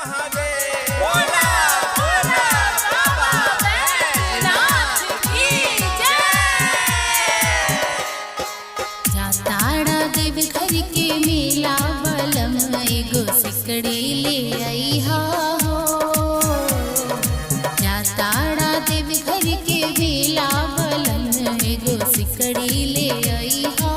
महादेव। बोला बोला बाबा बैजनाथ की जय। जाताड़ा देव घर के मेला बलम एगो सिकड़ी ले आई हो। जाताड़ा देव घर के मेला बलम एगो सिकड़ी ले आई हो।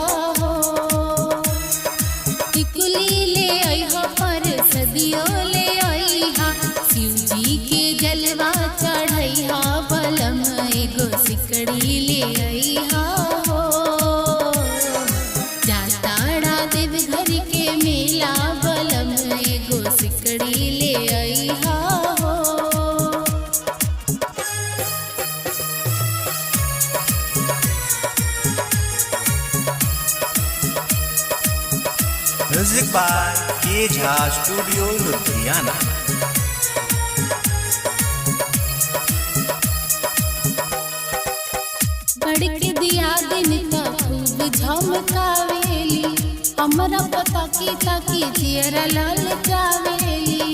टिकुली ले आई हो पर सदियों ले आई हा। शिव जी के जलवा चढ़ई हा बलम एगो सिकड़ी ले आई हा। जाताड़ा देव घर के मेला बलम एगो सिकड़ी ले आई हा। म्यूजिक बाय के झा स्टूडियो लुधियाना। बड़के दिया दिन का खूब झमकावेली। हमरा पता की ताकी जियरा लाल जावेली।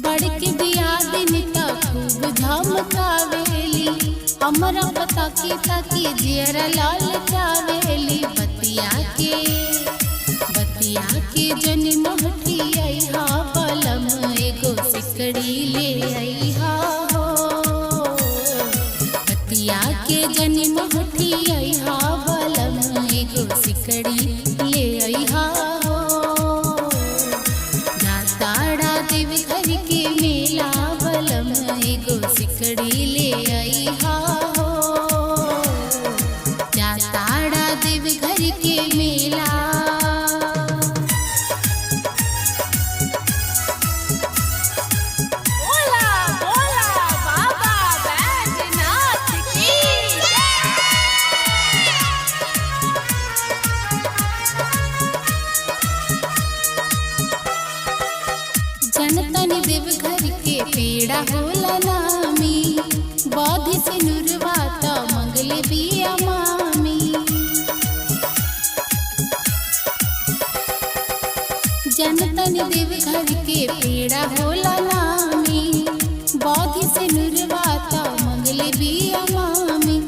बड़के दिया दिन का खूब झमकावेली। हमरा पता की ताकी जियरा लाल जावेली। बतिया के जन मोहठी आई हा बलम एगो सिकड़ी ले आई हा हो। बतिया के जन मोहठी आई हा बलम एगो सिकड़ी ले आई हा हो। जाताड़ा देव घर के मेला बलम एगो सिकड़ी ले आई हा हो। जाताड़ा देव घर के मेला। बोला बोला बाबा बैजनाथ की जनतन देव घर के पेड़ा होला नामी। बौद्धि से नुरवाता मंगले बिया मामी। जनतन देव घर के पेड़ा होला नामी। बौद्धि से नुरवाता मंगले बिया मामी।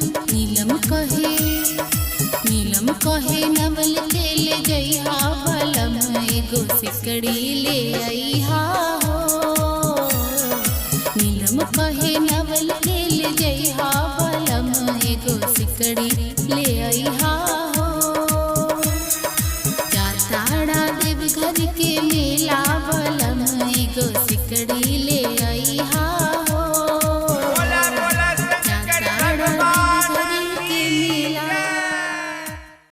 नीलम कहे नवल के ले जइहा बलम एगो सिकड़ी ले आई हा हो। नीलम कहे नवल के ले जइहा बलम एगो सिकड़ी ले आई हा हो। जाताड़ा देव घर के मेला